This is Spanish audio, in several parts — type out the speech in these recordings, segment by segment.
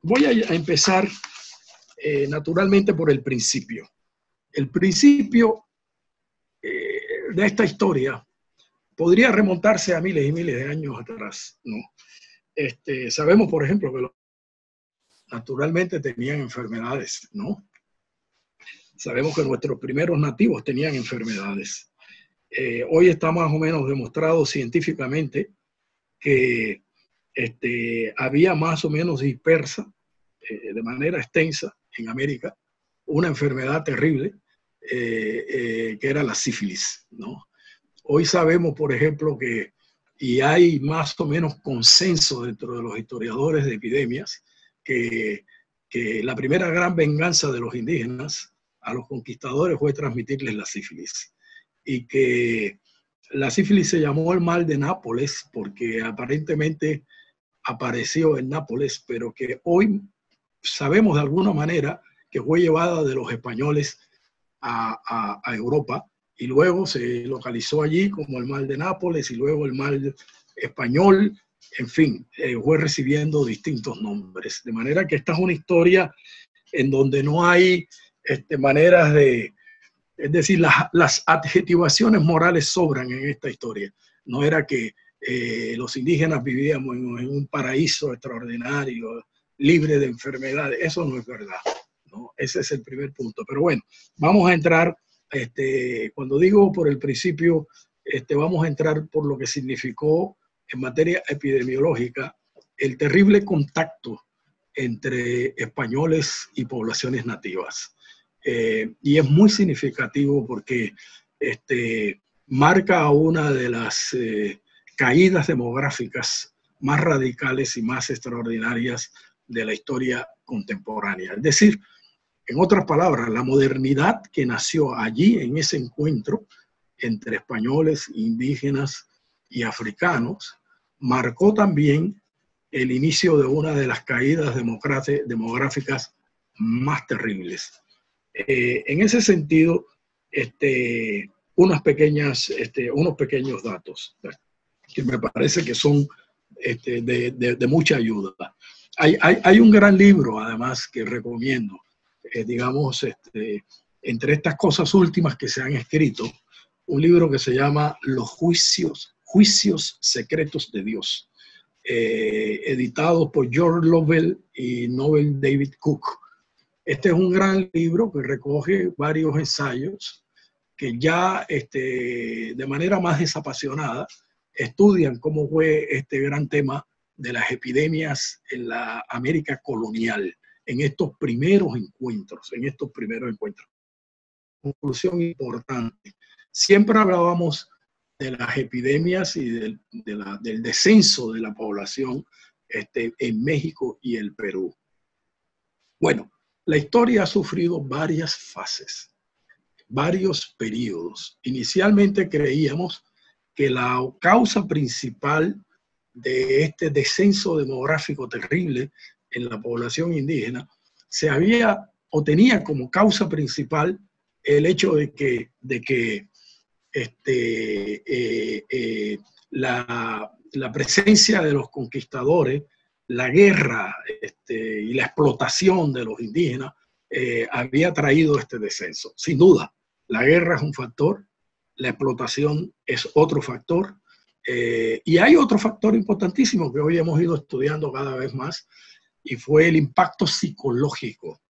voy a empezar naturalmente por el principio. El principio de esta historia podría remontarse a miles y miles de años atrás, ¿no? Sabemos, por ejemplo, que naturalmente tenían enfermedades, ¿no? Sabemos que nuestros primeros nativos tenían enfermedades. Hoy está más o menos demostrado científicamente que había más o menos dispersa de manera extensa en América una enfermedad terrible que era la sífilis, ¿no? Hoy sabemos, por ejemplo, y hay más o menos consenso dentro de los historiadores de epidemias, que la primera gran venganza de los indígenas a los conquistadores fue transmitirles la sífilis. Y que la sífilis se llamó el mal de Nápoles porque aparentemente apareció en Nápoles, pero que hoy sabemos de alguna manera que fue llevada de los españoles a Europa y luego se localizó allí como el mal de Nápoles y luego el mal español, en fin, fue recibiendo distintos nombres. De manera que esta es una historia en donde no hay maneras de, es decir, las adjetivaciones morales sobran en esta historia. No era que los indígenas vivíamos en un paraíso extraordinario, libre de enfermedades. Eso no es verdad, ¿no? Ese es el primer punto. Pero bueno, vamos a entrar, cuando digo por el principio, vamos a entrar por lo que significó en materia epidemiológica el terrible contacto entre españoles y poblaciones nativas. Y es muy significativo porque marca una de las caídas demográficas más radicales y más extraordinarias de la historia contemporánea. Es decir, en otras palabras, la modernidad que nació allí en ese encuentro entre españoles, indígenas y africanos, marcó también el inicio de una de las caídas demográficas más terribles. En ese sentido, unos pequeños datos que me parece que son de mucha ayuda. Hay un gran libro, además, que recomiendo, digamos, entre estas cosas últimas que se han escrito, un libro que se llama Los juicios secretos de Dios, editado por George Lovell y Noel David Cook. Este es un gran libro que recoge varios ensayos que ya de manera más desapasionada estudian cómo fue este gran tema de las epidemias en la América colonial, en estos primeros encuentros. Conclusión importante. Siempre hablábamos de las epidemias y del descenso de la población en México y el Perú. Bueno, la historia ha sufrido varias fases, varios periodos. Inicialmente creíamos que la causa principal de este descenso demográfico terrible en la población indígena tenía como causa principal el hecho de que la presencia de los conquistadores, la guerra y la explotación de los indígenas había traído este descenso. Sin duda, la guerra es un factor, la explotación es otro factor, y hay otro factor importantísimo que hoy hemos ido estudiando cada vez más, y fue el impacto psicológico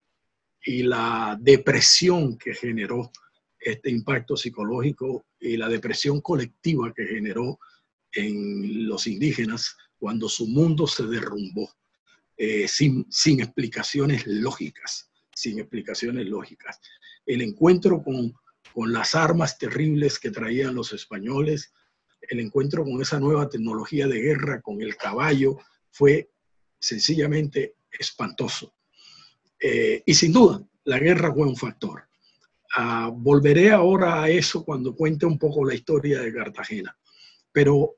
y la depresión que generó este impacto psicológico y la depresión colectiva que generó en los indígenas cuando su mundo se derrumbó, sin explicaciones lógicas, El encuentro con las armas terribles que traían los españoles, el encuentro con esa nueva tecnología de guerra, con el caballo, fue sencillamente espantoso. Y sin duda, la guerra fue un factor. Volveré ahora a eso cuando cuente un poco la historia de Cartagena. Pero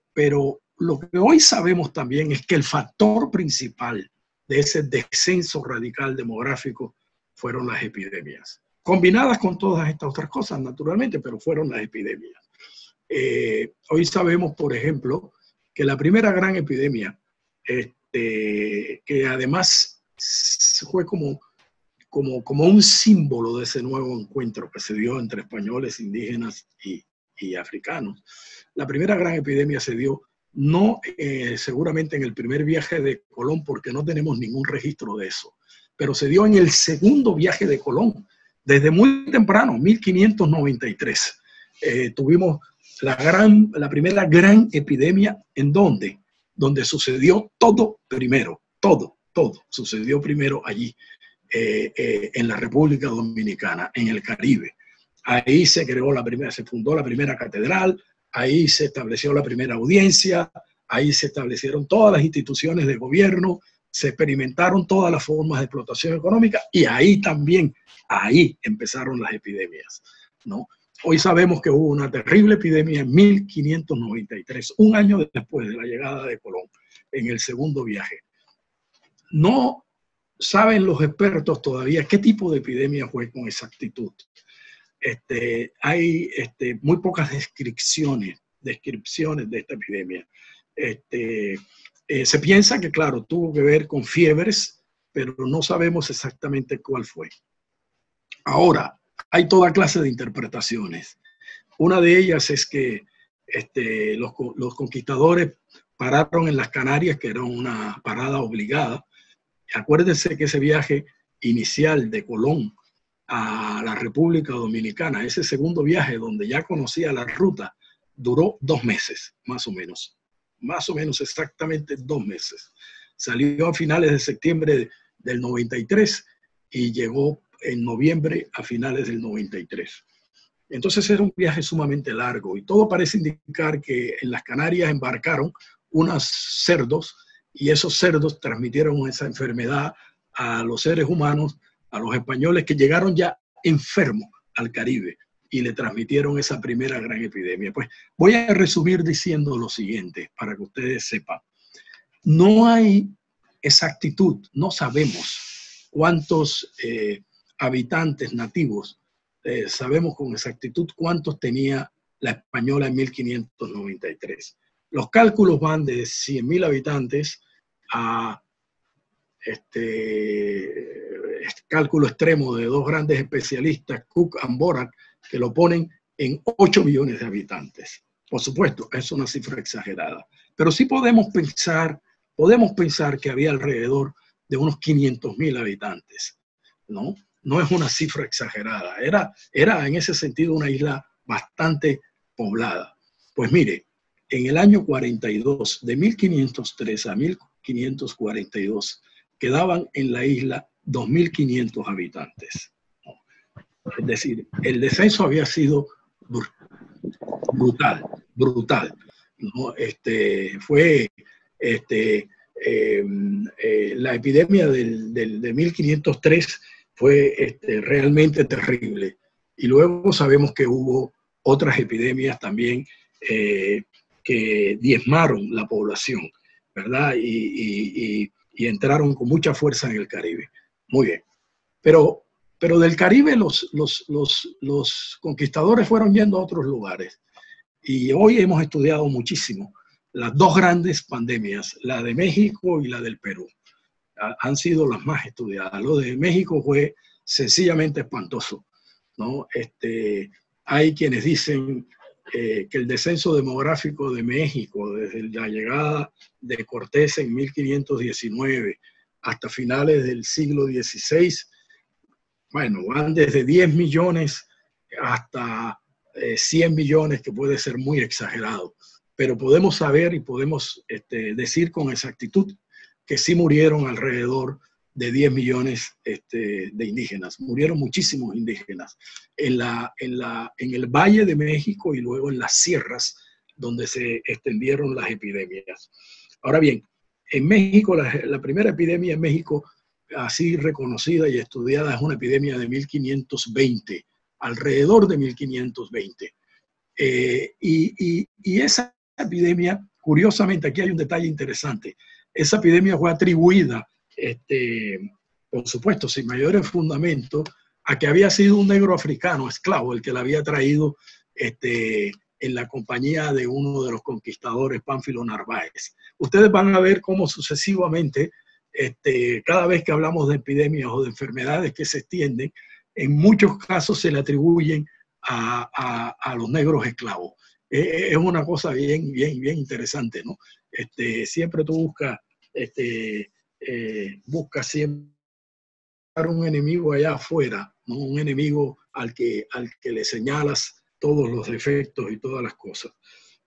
lo que hoy sabemos también es que el factor principal de ese descenso radical demográfico fueron las epidemias. Combinadas con todas estas otras cosas, naturalmente, pero fueron las epidemias. Hoy sabemos, por ejemplo, que la primera gran epidemia, que además fue como un símbolo de ese nuevo encuentro que se dio entre españoles, indígenas y africanos. La primera gran epidemia se dio no seguramente en el primer viaje de Colón, porque no tenemos ningún registro de eso, pero se dio en el segundo viaje de Colón, desde muy temprano, 1593. Tuvimos la primera gran epidemia, ¿en dónde? Donde sucedió todo primero, todo sucedió primero allí, en la República Dominicana, en el Caribe. Ahí se fundó la primera catedral, ahí se estableció la primera audiencia, ahí se establecieron todas las instituciones de gobierno, se experimentaron todas las formas de explotación económica y ahí empezaron las epidemias, ¿no? Hoy sabemos que hubo una terrible epidemia en 1593, un año después de la llegada de Colón, en el segundo viaje. No saben los expertos todavía qué tipo de epidemia fue con exactitud. Hay muy pocas descripciones de esta epidemia. Se piensa que, claro, tuvo que ver con fiebres, pero no sabemos exactamente cuál fue. Ahora, hay toda clase de interpretaciones. Una de ellas es que los conquistadores pararon en las Canarias, que era una parada obligada. Acuérdense que ese viaje inicial de Colón a la República Dominicana, ese segundo viaje donde ya conocía la ruta, duró 2 meses, más o menos exactamente 2 meses. Salió a finales de septiembre del 93 y llegó en noviembre a finales del 93. Entonces era un viaje sumamente largo y todo parece indicar que en las Canarias embarcaron unos cerdos y esos cerdos transmitieron esa enfermedad a los seres humanos, a los españoles que llegaron ya enfermos al Caribe y le transmitieron esa primera gran epidemia. Pues voy a resumir diciendo lo siguiente para que ustedes sepan. No hay exactitud, no sabemos cuántos habitantes nativos, sabemos con exactitud cuántos tenía la española en 1593. Los cálculos van de 100.000 habitantes a cálculo extremo de 2 grandes especialistas, Cook and Borak, que lo ponen en 8 millones de habitantes. Por supuesto, es una cifra exagerada, pero sí podemos pensar que había alrededor de unos 500.000 habitantes, ¿no? No es una cifra exagerada, era en ese sentido una isla bastante poblada. Pues mire, en el año 42, de 1503 a 1542, quedaban en la isla 2.500 habitantes. Es decir, el descenso había sido brutal. ¿No? Fue la epidemia de 1503 fue realmente terrible. Y luego sabemos que hubo otras epidemias también que diezmaron la población, ¿verdad? Y entraron con mucha fuerza en el Caribe. Muy bien. Pero del Caribe los conquistadores fueron yendo a otros lugares. Y hoy hemos estudiado muchísimo las 2 grandes pandemias, la de México y la del Perú. Han sido las más estudiadas. Lo de México fue sencillamente espantoso, ¿no? Hay quienes dicen que el descenso demográfico de México desde la llegada de Cortés en 1519 hasta finales del siglo XVI, bueno, van desde 10 millones hasta 100 millones, que puede ser muy exagerado, pero podemos saber y podemos decir con exactitud que sí murieron alrededor de 10 millones de indígenas. Murieron muchísimos indígenas en el Valle de México y luego en las sierras donde se extendieron las epidemias. Ahora bien, en México, la primera epidemia en México así reconocida y estudiada es una epidemia de 1520, alrededor de 1520. Y esa epidemia, curiosamente, aquí hay un detalle interesante, esa epidemia fue atribuida, por supuesto, sin mayores fundamentos, a que había sido un negro africano, esclavo, el que la había traído en la compañía de uno de los conquistadores, Pánfilo Narváez. Ustedes van a ver cómo sucesivamente Cada vez que hablamos de epidemias o de enfermedades que se extienden, en muchos casos se le atribuyen a los negros esclavos. Es una cosa bien interesante, ¿no? Siempre tú buscas siempre un enemigo allá afuera, ¿no? Un enemigo al que le señalas todos los defectos y todas las cosas.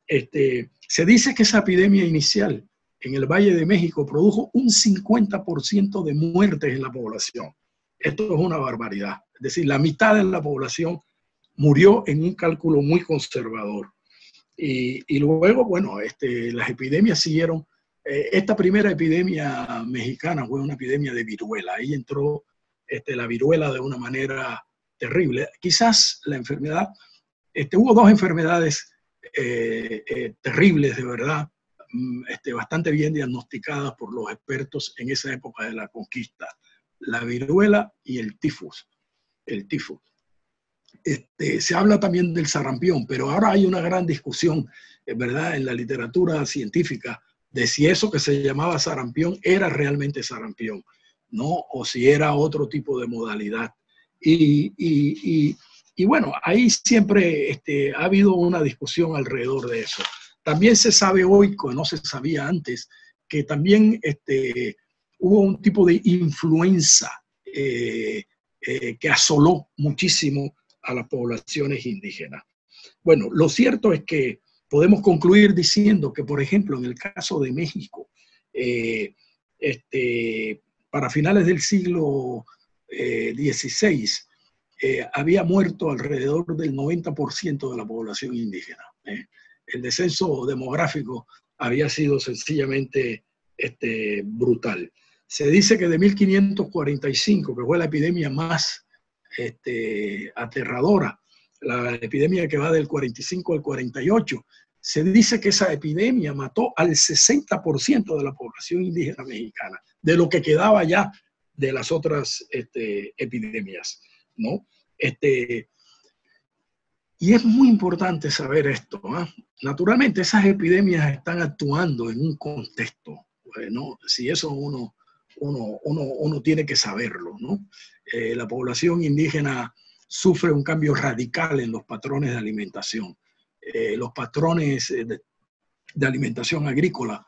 Se dice que esa epidemia inicial en el Valle de México produjo un 50% de muertes en la población. Esto es una barbaridad. Es decir, la mitad de la población murió en un cálculo muy conservador. Y luego, bueno, las epidemias siguieron. Esta primera epidemia mexicana fue una epidemia de viruela. Ahí entró la viruela de una manera terrible. Quizás la enfermedad, hubo dos enfermedades terribles, de verdad, bastante bien diagnosticadas por los expertos en esa época de la conquista: la viruela y el tifus. Se habla también del sarampión, pero ahora hay una gran discusión, ¿verdad?, en la literatura científica de si eso que se llamaba sarampión era realmente sarampión, ¿no? O si era otro tipo de modalidad. Y bueno, ahí siempre ha habido una discusión alrededor de eso. También se sabe hoy, que no se sabía antes, que también hubo un tipo de influenza que asoló muchísimo a las poblaciones indígenas. Bueno, lo cierto es que podemos concluir diciendo que, por ejemplo, en el caso de México, para finales del siglo XVI, había muerto alrededor del 90% de la población indígena. El descenso demográfico había sido sencillamente brutal. Se dice que de 1545, que fue la epidemia más aterradora, la epidemia que va del 45 al 48, se dice que esa epidemia mató al 60% de la población indígena mexicana, de lo que quedaba ya de las otras epidemias, ¿no? Y es muy importante saber esto, ¿eh? Naturalmente, esas epidemias están actuando en un contexto, ¿no? Si eso uno tiene que saberlo, ¿no? La población indígena sufre un cambio radical en los patrones de alimentación. Los patrones de alimentación agrícola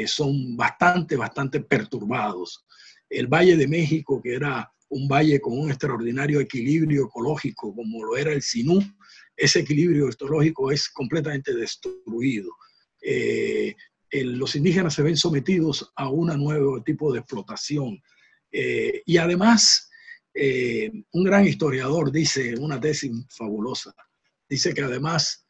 son bastante perturbados. El Valle de México, que era un valle con un extraordinario equilibrio ecológico, como lo era el Sinú, ese equilibrio ecológico es completamente destruido. Los indígenas se ven sometidos a un nuevo tipo de explotación. Y además, un gran historiador dice, una tesis fabulosa, dice que además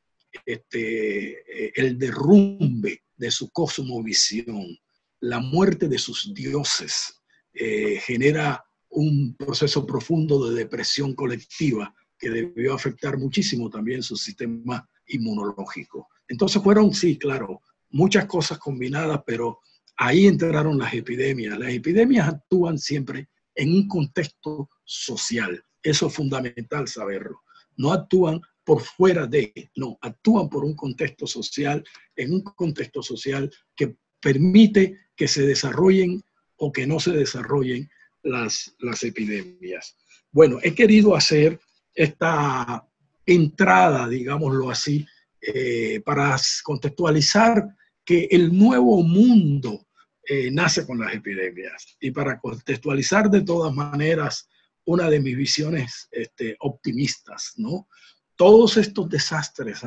el derrumbe de su cosmovisión, la muerte de sus dioses, genera un proceso profundo de depresión colectiva que debió afectar muchísimo también su sistema inmunológico. Entonces fueron, sí, claro, muchas cosas combinadas, pero ahí entraron las epidemias. Las epidemias actúan siempre en un contexto social. Eso es fundamental saberlo. No actúan por fuera de, no, actúan por un contexto social, en un contexto social que permite que se desarrollen o que no se desarrollen las epidemias. Bueno, he querido hacer esta entrada, digámoslo así, para contextualizar que el nuevo mundo nace con las epidemias, y para contextualizar de todas maneras una de mis visiones optimistas, ¿no? Todos estos desastres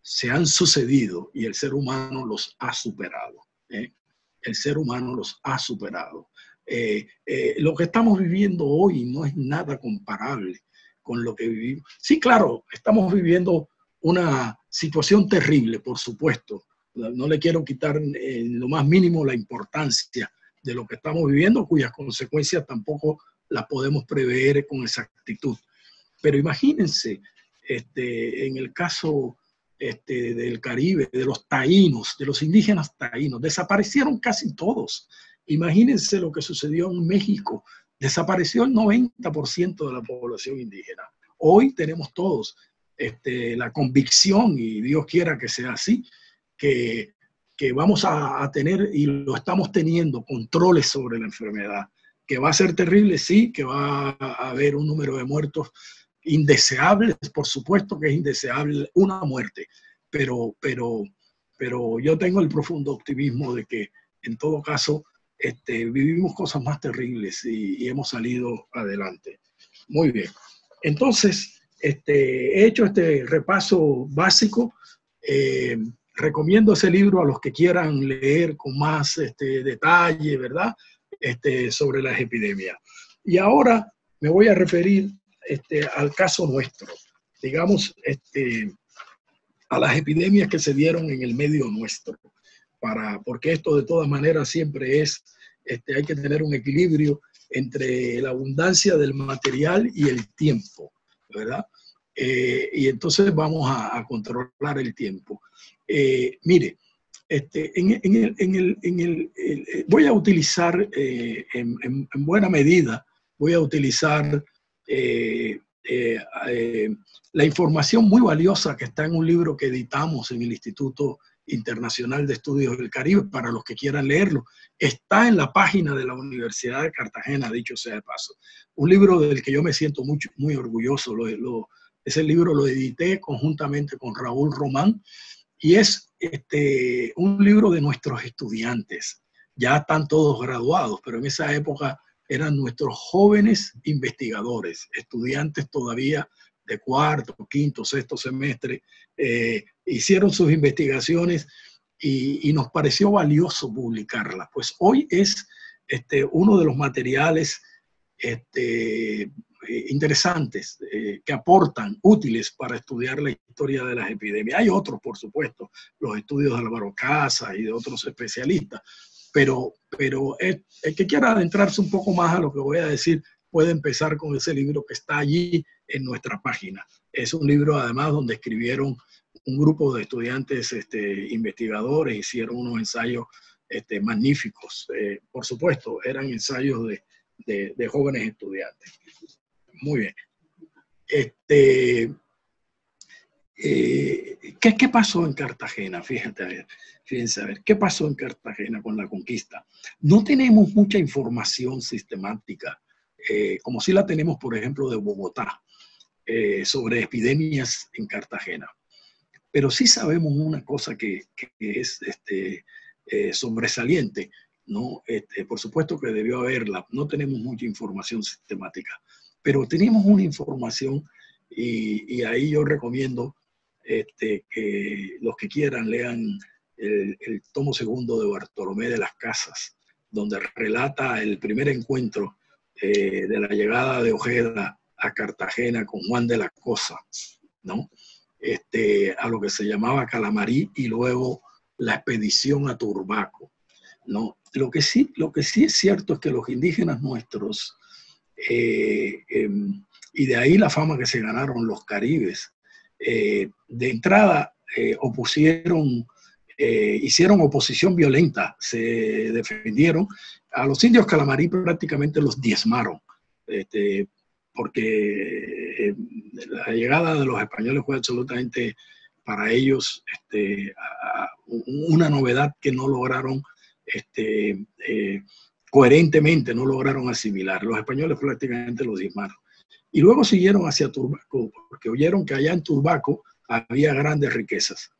se han sucedido y el ser humano los ha superado. El ser humano los ha superado. Lo que estamos viviendo hoy no es nada comparable con lo que vivimos. Sí, claro, estamos viviendo una situación terrible, por supuesto. No le quiero quitar en lo más mínimo la importancia de lo que estamos viviendo, cuyas consecuencias tampoco las podemos prever con exactitud. Pero imagínense, en el caso del Caribe, de los taínos, de los indígenas taínos, desaparecieron casi todos. Imagínense lo que sucedió en México. Desapareció el 90% de la población indígena. Hoy tenemos todos la convicción, y Dios quiera que sea así, que que vamos a tener, y lo estamos teniendo, controles sobre la enfermedad, que va a ser terrible, sí, que va a haber un número de muertos indeseables, por supuesto que es indeseable una muerte, pero yo tengo el profundo optimismo de que en todo caso vivimos cosas más terribles y hemos salido adelante. Muy bien. Entonces, he hecho este repaso básico. Recomiendo ese libro a los que quieran leer con más detalle, ¿verdad? Sobre las epidemias. Y ahora me voy a referir al caso nuestro, digamos, a las epidemias que se dieron en el medio nuestro, porque esto de todas maneras siempre es, hay que tener un equilibrio entre la abundancia del material y el tiempo, ¿verdad? Y entonces vamos a controlar el tiempo. Mire, voy a utilizar en buena medida, voy a utilizar la información muy valiosa que está en un libro que editamos en el Instituto Internacional de Estudios del Caribe, para los que quieran leerlo. Está en la página de la Universidad de Cartagena, dicho sea de paso. Un libro del que yo me siento muy orgulloso. Ese libro lo edité conjuntamente con Raúl Román, y es un libro de nuestros estudiantes. Ya están todos graduados, pero en esa época eran nuestros jóvenes investigadores, estudiantes todavía de cuarto, quinto, sexto semestre, hicieron sus investigaciones y nos pareció valioso publicarlas. Pues hoy es uno de los materiales interesantes que aportan, útiles para estudiar la historia de las epidemias. Hay otros, por supuesto, los estudios de Álvaro Casas y de otros especialistas, pero el que quiera adentrarse un poco más a lo que voy a decir puede empezar con ese libro que está allí en nuestra página. Es un libro, además, donde escribieron un grupo de estudiantes investigadores, hicieron unos ensayos magníficos. Por supuesto, eran ensayos de jóvenes estudiantes. Muy bien. ¿Qué pasó en Cartagena? Fíjense a ver, ¿qué pasó en Cartagena con la conquista? No tenemos mucha información sistemática, como si la tenemos, por ejemplo, de Bogotá, sobre epidemias en Cartagena. Pero sí sabemos una cosa que es sobresaliente, ¿no? Por supuesto que debió haberla. No tenemos mucha información sistemática, pero tenemos una información, y ahí yo recomiendo que los que quieran lean el tomo segundo de Bartolomé de las Casas, donde relata el primer encuentro de la llegada de Ojeda a Cartagena con Juan de la Cosa, ¿no? A lo que se llamaba Calamarí, y luego la expedición a Turbaco, ¿no? Lo que sí es cierto es que los indígenas nuestros, y de ahí la fama que se ganaron los caribes, de entrada hicieron oposición violenta, se defendieron. A los indios Calamarí prácticamente los diezmaron, porque la llegada de los españoles fue absolutamente para ellos una novedad que no lograron coherentemente, no lograron asimilar. Los españoles prácticamente los diezmaron. Y luego siguieron hacia Turbaco, porque oyeron que allá en Turbaco había grandes riquezas.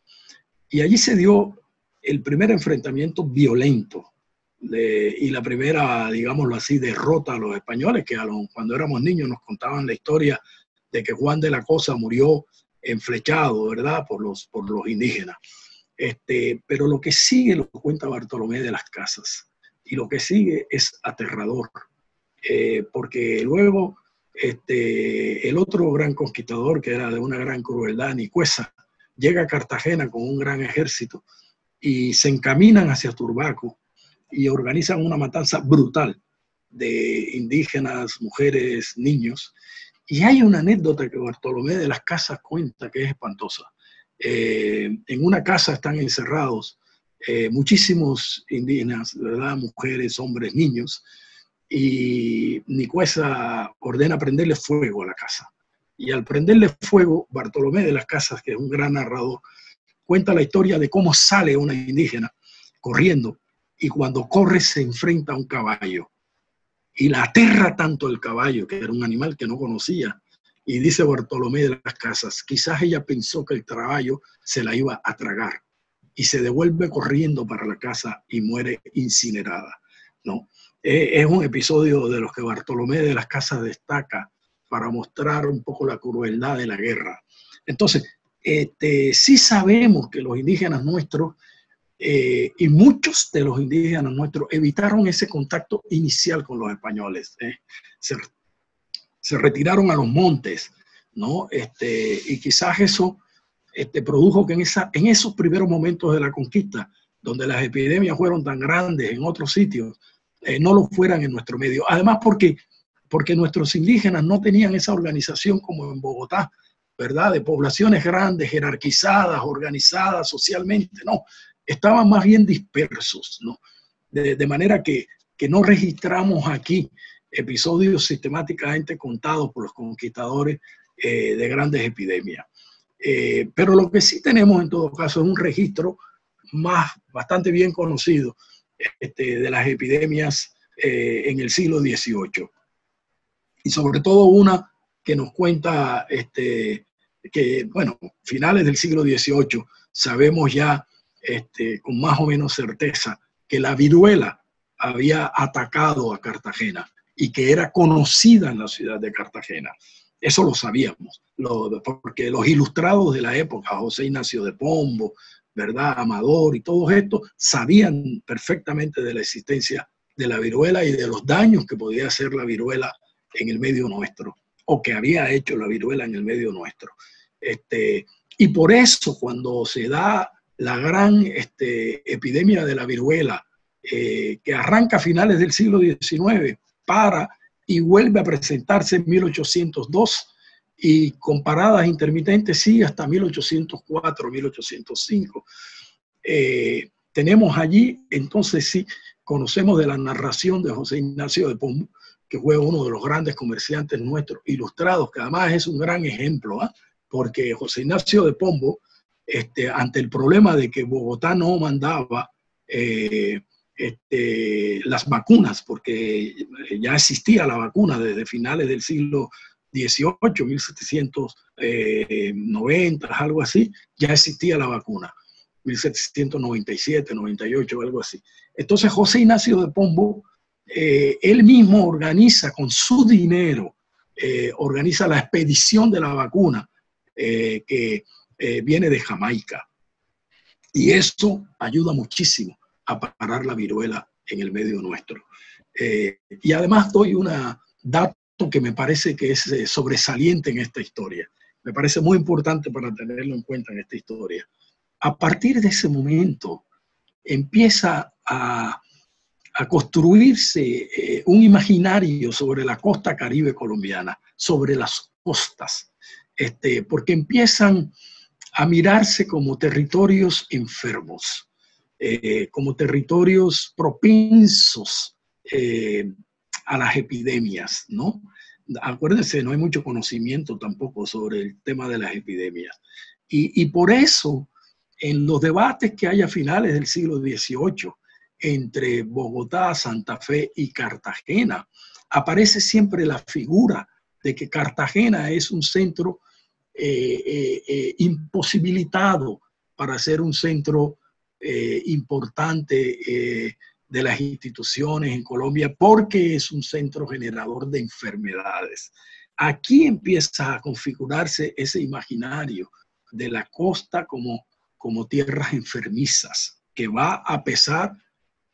Y allí se dio el primer enfrentamiento violento y la primera, digámoslo así, derrota a los españoles, que cuando éramos niños nos contaban la historia de que Juan de la Cosa murió enflechado, ¿verdad?, por los indígenas. Pero lo que sigue lo cuenta Bartolomé de las Casas, y lo que sigue es aterrador, porque luego el otro gran conquistador, que era de una gran crueldad, Nicuesa, llega a Cartagena con un gran ejército y se encaminan hacia Turbaco y organizan una matanza brutal de indígenas, mujeres, niños. Y hay una anécdota que Bartolomé de las Casas cuenta que es espantosa. En una casa están encerrados muchísimos indígenas, ¿verdad?, mujeres, hombres, niños, y Nicuesa ordena prenderle fuego a la casa. Y al prenderle fuego, Bartolomé de las Casas, que es un gran narrador, cuenta la historia de cómo sale una indígena corriendo, y cuando corre se enfrenta a un caballo y la aterra tanto el caballo, que era un animal que no conocía, y dice Bartolomé de las Casas, quizás ella pensó que el caballo se la iba a tragar y se devuelve corriendo para la casa y muere incinerada, ¿no? Es un episodio de los que Bartolomé de las Casas destaca para mostrar un poco la crueldad de la guerra. Entonces, sí sabemos que los indígenas nuestros y muchos de los indígenas nuestros evitaron ese contacto inicial con los españoles. Se retiraron a los montes, ¿no? Y quizás eso produjo que en esos primeros momentos de la conquista, donde las epidemias fueron tan grandes en otros sitios, no lo fueran en nuestro medio. Además, porque nuestros indígenas no tenían esa organización como en Bogotá, ¿verdad? De poblaciones grandes, jerarquizadas, organizadas socialmente, no. Estaban más bien dispersos, ¿no? De manera que no registramos aquí episodios sistemáticamente contados por los conquistadores de grandes epidemias. Pero lo que sí tenemos en todo caso es un registro bastante bien conocido de las epidemias en el siglo XVIII. Y sobre todo una que nos cuenta que, bueno, finales del siglo XVIII, sabemos ya con más o menos certeza que la viruela había atacado a Cartagena y que era conocida en la ciudad de Cartagena. Eso lo sabíamos, porque los ilustrados de la época, José Ignacio de Pombo, ¿verdad? Amador y todos estos, sabían perfectamente de la existencia de la viruela y de los daños que podía hacer la viruela en el medio nuestro, o que había hecho la viruela en el medio nuestro. Y por eso, cuando se da la gran epidemia de la viruela, que arranca a finales del siglo XIX, y vuelve a presentarse en 1802, y con paradas intermitentes sigue hasta 1804, 1805. Tenemos allí, entonces sí, conocemos de la narración de José Ignacio de Pombo, que fue uno de los grandes comerciantes nuestros ilustrados, que además es un gran ejemplo, ¿eh? Porque José Ignacio de Pombo, ante el problema de que Bogotá no mandaba las vacunas, porque ya existía la vacuna desde finales del siglo XVIII, 1790, algo así, ya existía la vacuna, 1797, 98, algo así. Entonces José Ignacio de Pombo, él mismo organiza con su dinero, organiza la expedición de la vacuna que viene de Jamaica. Y eso ayuda muchísimo a parar la viruela en el medio nuestro. Y además doy un dato que me parece que es sobresaliente en esta historia. Me parece muy importante para tenerlo en cuenta en esta historia. A partir de ese momento empieza a construirse un imaginario sobre la costa caribe colombiana, sobre las costas, porque empiezan a mirarse como territorios enfermos, como territorios propensos a las epidemias, ¿no? Acuérdense, no hay mucho conocimiento tampoco sobre el tema de las epidemias. Y por eso, en los debates que hay a finales del siglo XVIII, entre Bogotá, Santa Fe y Cartagena, aparece siempre la figura de que Cartagena es un centro imposibilitado para ser un centro importante de las instituciones en Colombia, porque es un centro generador de enfermedades. Aquí empieza a configurarse ese imaginario de la costa como tierras enfermizas, que va a pesar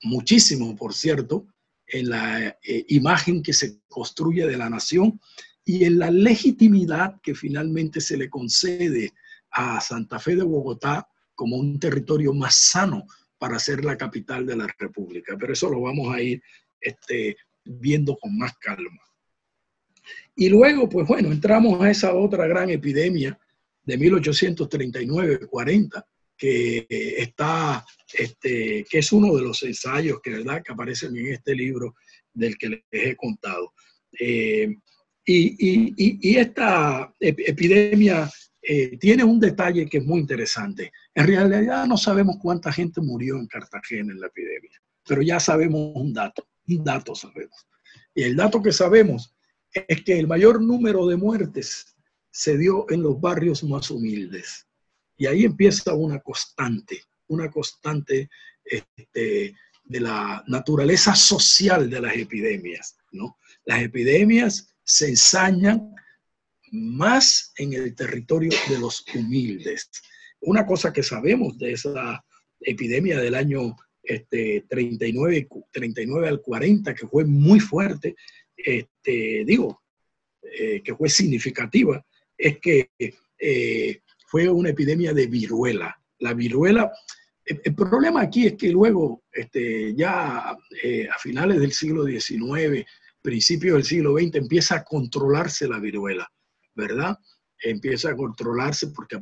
muchísimo, por cierto, en la imagen que se construye de la nación y en la legitimidad que finalmente se le concede a Santa Fe de Bogotá como un territorio más sano para ser la capital de la República. Pero eso lo vamos a ir viendo con más calma. Y luego, pues bueno, entramos a esa otra gran epidemia de 1839-40, que que es uno de los ensayos que aparecen en este libro del que les he contado. Y esta epidemia tiene un detalle que es muy interesante. En realidad no sabemos cuánta gente murió en Cartagena en la epidemia, pero ya sabemos un dato sabemos. Y el dato que sabemos es que el mayor número de muertes se dio en los barrios más humildes. Y ahí empieza una constante de la naturaleza social de las epidemias, ¿no? Las epidemias se ensañan más en el territorio de los humildes. Una cosa que sabemos de esa epidemia del año 39 al 40, que fue muy fuerte, que fue significativa, es que fue una epidemia de viruela. La viruela, el problema aquí es que luego, ya a finales del siglo XIX, principios del siglo XX, empieza a controlarse la viruela, ¿verdad? Empieza a controlarse porque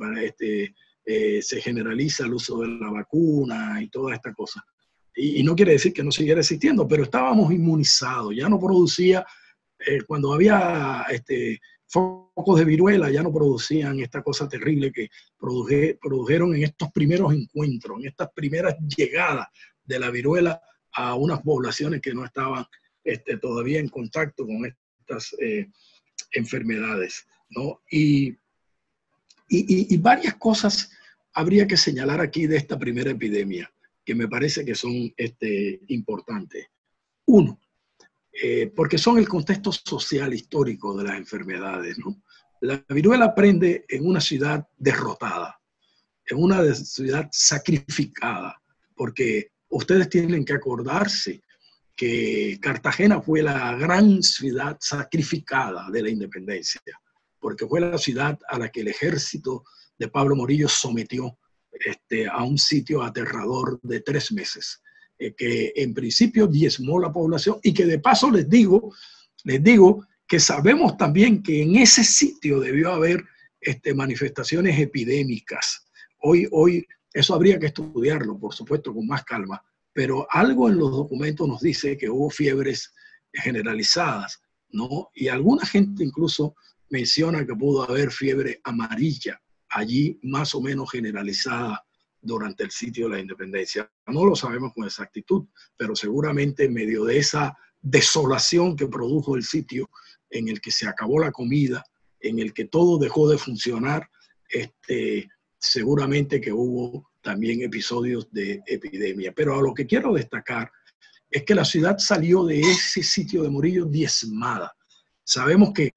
se generaliza el uso de la vacuna y toda esta cosa. Y no quiere decir que no siguiera existiendo, pero estábamos inmunizados, ya no producía, cuando había focos de viruela, ya no producían esta cosa terrible que produjeron en estos primeros encuentros, en estas primeras llegadas de la viruela a unas poblaciones que no estaban todavía en contacto con estas enfermedades, ¿no? Y varias cosas habría que señalar aquí de esta primera epidemia, que me parece que son importantes. Uno, porque son el contexto social histórico de las enfermedades, ¿no? La viruela prende en una ciudad derrotada, en una ciudad sacrificada, porque ustedes tienen que acordarse que Cartagena fue la gran ciudad sacrificada de la independencia, porque fue la ciudad a la que el ejército de Pablo Morillo sometió a un sitio aterrador de 3 meses, que en principio diezmó la población y que de paso les digo que sabemos también que en ese sitio debió haber manifestaciones epidémicas. Hoy eso habría que estudiarlo, por supuesto, con más calma, pero algo en los documentos nos dice que hubo fiebres generalizadas, ¿no? Y alguna gente incluso menciona que pudo haber fiebre amarilla allí más o menos generalizada durante el sitio de la independencia. No lo sabemos con exactitud, pero seguramente en medio de esa desolación que produjo el sitio, en el que se acabó la comida, en el que todo dejó de funcionar, seguramente que hubo también episodios de epidemia. Pero a lo que quiero destacar es que la ciudad salió de ese sitio de Morillo diezmada. Sabemos que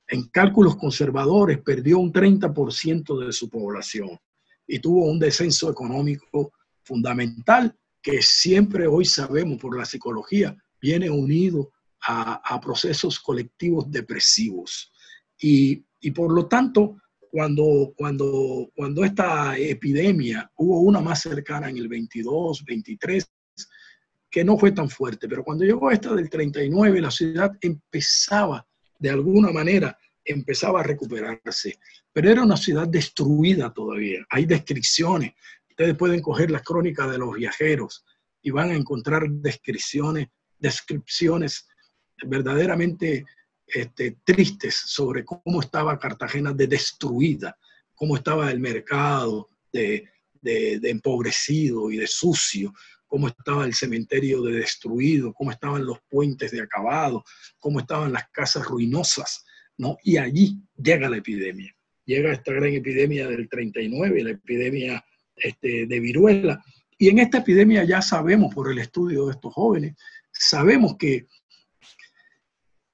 en cálculos conservadores perdió un 30% de su población y tuvo un descenso económico fundamental que siempre hoy sabemos por la psicología viene unido a procesos colectivos depresivos. Y por lo tanto, cuando esta epidemia, hubo una más cercana en el 22, 23, que no fue tan fuerte, pero cuando llegó esta del 39, la ciudad empezaba, de alguna manera, empezaba a recuperarse, pero era una ciudad destruida todavía. Hay descripciones, ustedes pueden coger las crónicas de los viajeros y van a encontrar descripciones verdaderamente tristes sobre cómo estaba Cartagena de destruida, cómo estaba el mercado de empobrecido y de sucio, cómo estaba el cementerio de destruido, cómo estaban los puentes de acabado, cómo estaban las casas ruinosas, ¿no? Y allí llega la epidemia. Llega esta gran epidemia del 39, la epidemia de viruela. Y en esta epidemia ya sabemos, por el estudio de estos jóvenes, sabemos que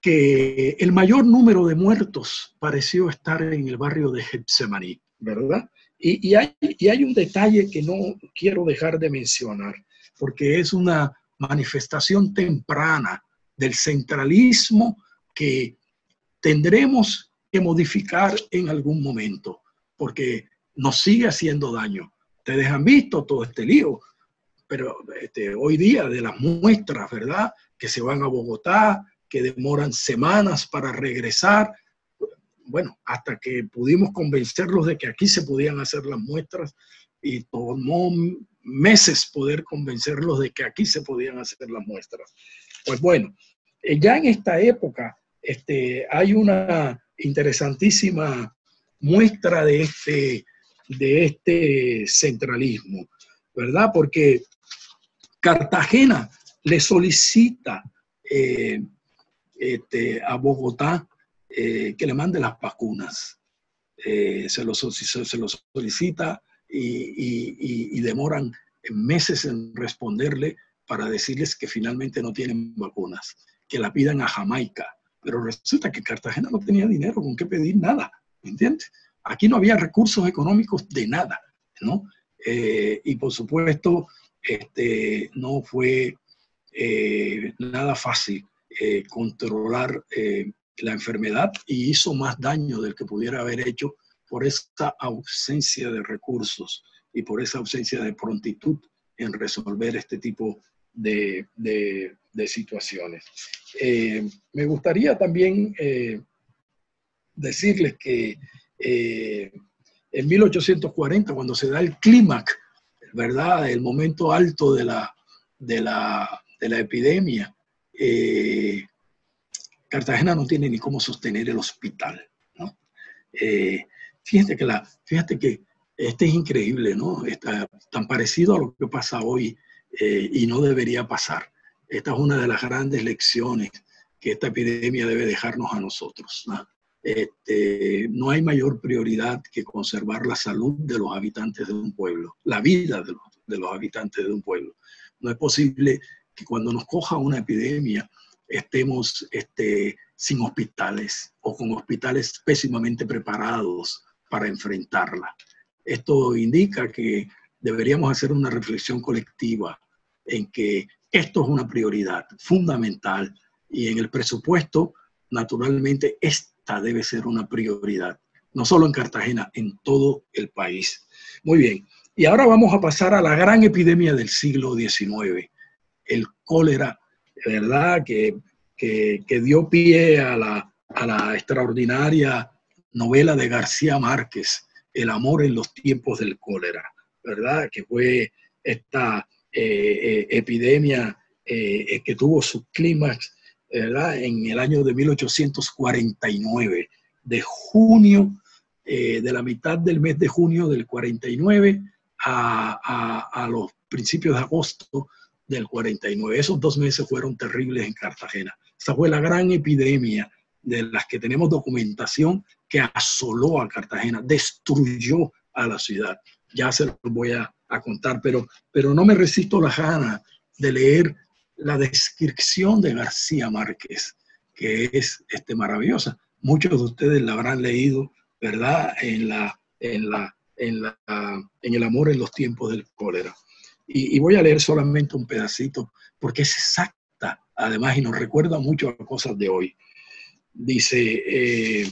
el mayor número de muertos pareció estar en el barrio de Getsemaní, ¿verdad? Y hay un detalle que no quiero dejar de mencionar, porque es una manifestación temprana del centralismo que tendremos que modificar en algún momento, porque nos sigue haciendo daño. Ustedes han visto todo este lío, pero hoy día de las muestras, ¿verdad?, que se van a Bogotá, que demoran semanas para regresar, bueno, hasta que pudimos convencerlos de que aquí se podían hacer las muestras y tomó meses poder convencerlos de que aquí se podían hacer las muestras. Pues bueno, ya en esta época hay una interesantísima muestra de este centralismo, ¿verdad? Porque Cartagena le solicita a Bogotá que le mande las vacunas. Se lo solicita y demoran meses en responderle para decirles que finalmente no tienen vacunas, que la pidan a Jamaica. Pero resulta que Cartagena no tenía dinero con qué pedir nada, ¿me entiendes? Aquí no había recursos económicos de nada, ¿no? Y por supuesto, no fue nada fácil controlar la enfermedad, y hizo más daño del que pudiera haber hecho por esa ausencia de recursos y por esa ausencia de prontitud en resolver este tipo de situaciones. Me gustaría también decirles que en 1840, cuando se da el clímax, ¿verdad?, el momento alto de la epidemia, Cartagena no tiene ni cómo sostener el hospital, ¿no? Fíjate que este es increíble, ¿no? Está tan parecido a lo que pasa hoy y no debería pasar. Esta es una de las grandes lecciones que esta epidemia debe dejarnos a nosotros, ¿no? No hay mayor prioridad que conservar la salud de los habitantes de un pueblo, la vida de los habitantes de un pueblo. No es posible que cuando nos coja una epidemia estemos sin hospitales o con hospitales pésimamente preparados para enfrentarla. Esto indica que deberíamos hacer una reflexión colectiva en que esto es una prioridad fundamental, y en el presupuesto, naturalmente, esta debe ser una prioridad, no solo en Cartagena, en todo el país. Muy bien, y ahora vamos a pasar a la gran epidemia del siglo XIX, el cólera, ¿verdad?, que dio pie a la extraordinaria novela de García Márquez, El amor en los tiempos del cólera, ¿verdad?, que fue esta epidemia que tuvo su clímax, ¿verdad?, en el año de 1849, de junio, de la mitad del mes de junio del 49 a los principios de agosto del 49. Esos 2 meses fueron terribles en Cartagena. Esa fue la gran epidemia de las que tenemos documentación, que asoló a Cartagena, destruyó a la ciudad. Ya se los voy a contar, pero no me resisto la gana de leer la descripción de García Márquez, que es maravillosa. Muchos de ustedes la habrán leído, ¿verdad?, en El amor en los tiempos del cólera. Y voy a leer solamente un pedacito, porque es exacta, además, y nos recuerda mucho a cosas de hoy. Dice,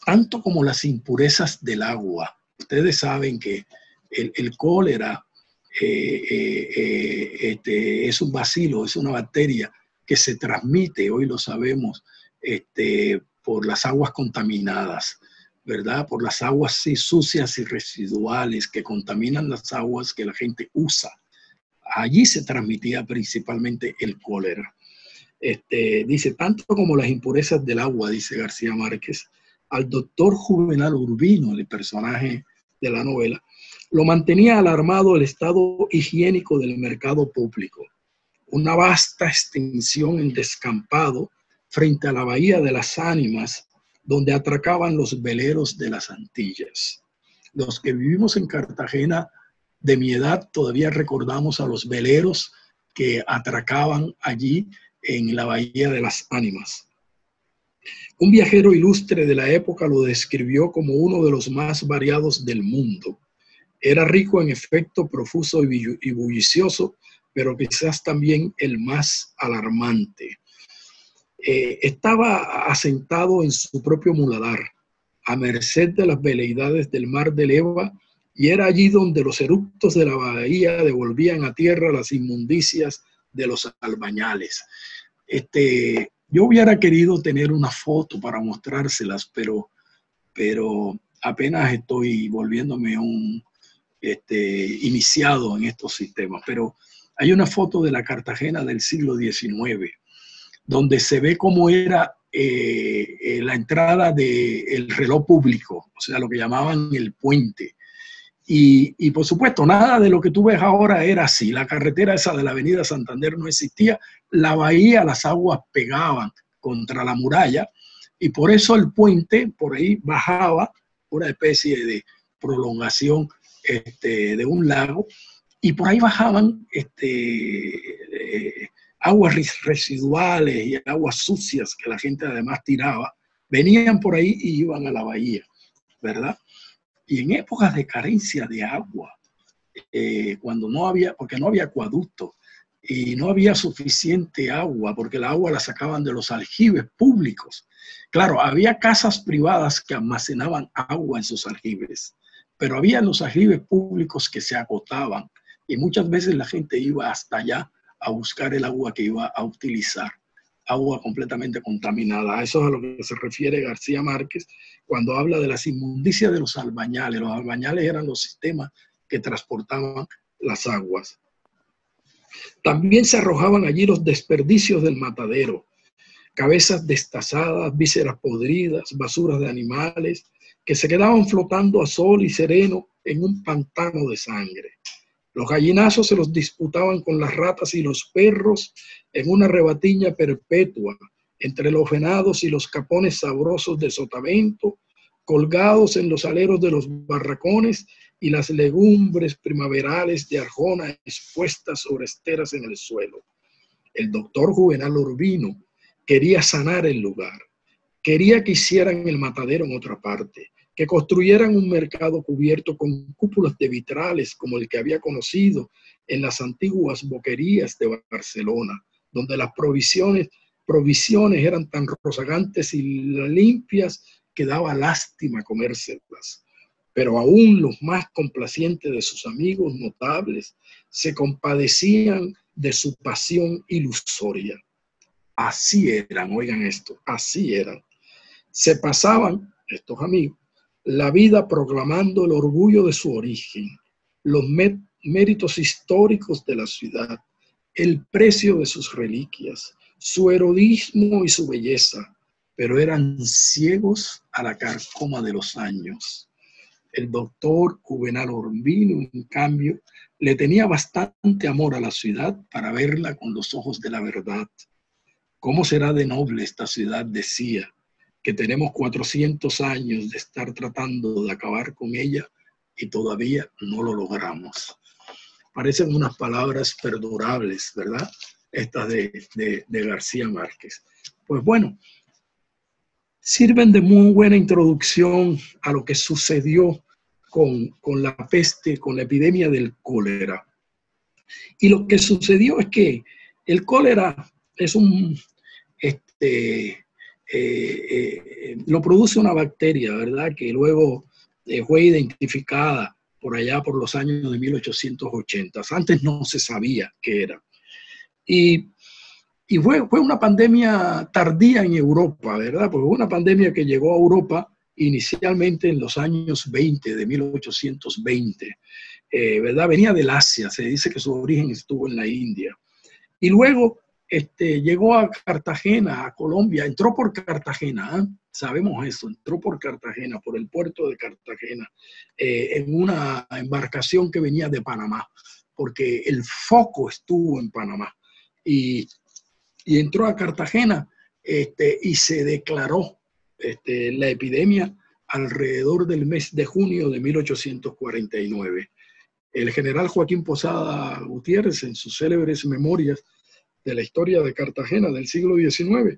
tanto como las impurezas del agua. Ustedes saben que el cólera es un bacilo, es una bacteria que se transmite, hoy lo sabemos, por las aguas contaminadas, ¿verdad? Por las aguas sucias y residuales que contaminan las aguas que la gente usa. Allí se transmitía principalmente el cólera. Dice, tanto como las impurezas del agua, dice García Márquez, al doctor Juvenal Urbino, el personaje de la novela, lo mantenía alarmado el estado higiénico del mercado público, una vasta extensión en descampado frente a la bahía de las Ánimas, donde atracaban los veleros de las Antillas. Los que vivimos en Cartagena de mi edad todavía recordamos a los veleros que atracaban allí en la bahía de las Ánimas. Un viajero ilustre de la época lo describió como uno de los más variados del mundo. Era rico en efecto, profuso y bullicioso, pero quizás también el más alarmante. Estaba asentado en su propio muladar, a merced de las veleidades del mar de Leva, y era allí donde los eructos de la bahía devolvían a tierra las inmundicias de los albañales. Yo hubiera querido tener una foto para mostrárselas, pero apenas estoy volviéndome un iniciado en estos sistemas. Pero hay una foto de la Cartagena del siglo XIX, donde se ve cómo era la entrada del reloj público, o sea, lo que llamaban el puente. Y por supuesto, nada de lo que tú ves ahora era así. La carretera esa de la avenida Santander no existía. La bahía, las aguas pegaban contra la muralla y por eso el puente por ahí bajaba, una especie de prolongación de un lago, y por ahí bajaban aguas residuales y aguas sucias que la gente además tiraba. Venían por ahí y iban a la bahía, ¿verdad? Y en épocas de carencia de agua, cuando no había, porque no había acueducto y no había suficiente agua, porque el agua la sacaban de los aljibes públicos. Claro, había casas privadas que almacenaban agua en sus aljibes, pero había los aljibes públicos que se agotaban y muchas veces la gente iba hasta allá a buscar el agua que iba a utilizar, agua completamente contaminada. A eso es a lo que se refiere García Márquez cuando habla de las inmundicias de los albañales. Los albañales eran los sistemas que transportaban las aguas. También se arrojaban allí los desperdicios del matadero, cabezas destazadas, vísceras podridas, basuras de animales, que se quedaban flotando a sol y sereno en un pantano de sangre. Los gallinazos se los disputaban con las ratas y los perros en una rebatiña perpetua entre los venados y los capones sabrosos de sotavento, colgados en los aleros de los barracones y las legumbres primaverales de Arjona expuestas sobre esteras en el suelo. El doctor Juvenal Urbino quería sanar el lugar, quería que hicieran el matadero en otra parte, que construyeran un mercado cubierto con cúpulas de vitrales como el que había conocido en las antiguas boquerías de Barcelona, donde las provisiones eran tan rozagantes y limpias que daba lástima comérselas. Pero aún los más complacientes de sus amigos notables se compadecían de su pasión ilusoria. Así eran, oigan esto, así eran. Se pasaban, estos amigos, la vida proclamando el orgullo de su origen, los méritos históricos de la ciudad, el precio de sus reliquias, su erodismo y su belleza, pero eran ciegos a la carcoma de los años. El doctor Juvenal Urbino, en cambio, le tenía bastante amor a la ciudad para verla con los ojos de la verdad. ¿Cómo será de noble esta ciudad?, decía, que tenemos 400 años de estar tratando de acabar con ella y todavía no lo logramos. Parecen unas palabras perdurables, ¿verdad? Estas de García Márquez. Pues bueno, sirven de muy buena introducción a lo que sucedió con la peste, con la epidemia del cólera. Y lo que sucedió es que el cólera es lo produce una bacteria, ¿verdad? Que luego fue identificada por allá por los años de 1880. Antes no se sabía qué era. Y fue una pandemia tardía en Europa, ¿verdad? Porque fue una pandemia que llegó a Europa inicialmente en los años 20, de 1820, ¿verdad? Venía del Asia, se dice que su origen estuvo en la India. Y luego llegó a Cartagena, a Colombia, entró por Cartagena, ¿eh? Sabemos eso, entró por Cartagena, por el puerto de Cartagena, en una embarcación que venía de Panamá, porque el foco estuvo en Panamá. Y entró a Cartagena y se declaró la epidemia alrededor del mes de junio de 1849. El general Joaquín Posada Gutiérrez, en sus célebres memorias de la historia de Cartagena del siglo XIX,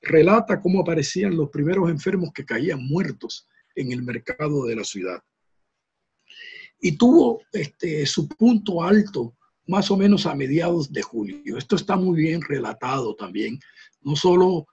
relata cómo aparecían los primeros enfermos que caían muertos en el mercado de la ciudad. Y tuvo su punto alto más o menos a mediados de julio. Esto está muy bien relatado también. No solo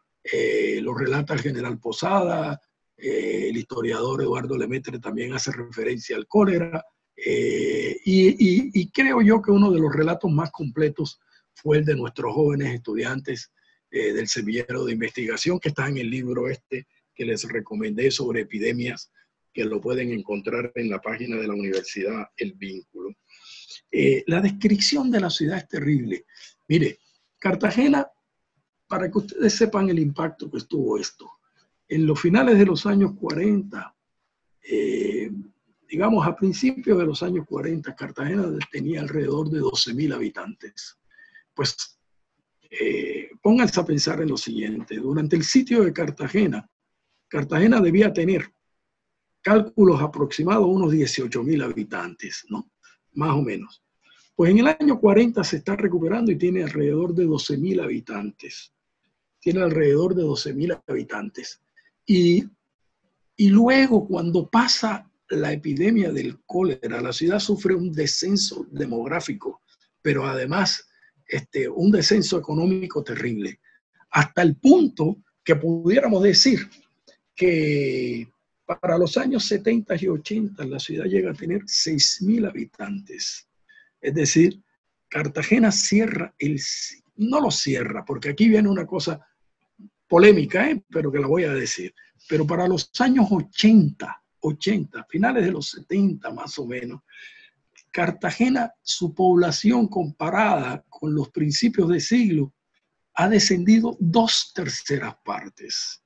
lo relata el general Posada, el historiador Eduardo Lemaitre también hace referencia al cólera, y creo yo que uno de los relatos más completos fue el de nuestros jóvenes estudiantes del semillero de investigación, que está en el libro que les recomendé sobre epidemias, que lo pueden encontrar en la página de la Universidad El Vínculo. La descripción de la ciudad es terrible. Mire, Cartagena para que ustedes sepan el impacto que estuvo esto. En los finales de los años 40, digamos a principios de los años 40, Cartagena tenía alrededor de 12.000 habitantes. Pues pónganse a pensar en lo siguiente. Durante el sitio de Cartagena, Cartagena debía tener cálculos aproximados unos 18.000 habitantes, ¿no? Más o menos. Pues en el año 40 se está recuperando y tiene alrededor de 12.000 habitantes. Tiene alrededor de 12.000 habitantes. Y luego, cuando pasa la epidemia del cólera, la ciudad sufre un descenso demográfico, pero además un descenso económico terrible, hasta el punto que pudiéramos decir que para los años 70 y 80 la ciudad llega a tener 6.000 habitantes. Es decir, Cartagena cierra no lo cierra, porque aquí viene una cosa polémica, pero que la voy a decir. Pero para los años 80, finales de los 70 más o menos, Cartagena, su población comparada con los principios de siglo, ha descendido 2/3 partes.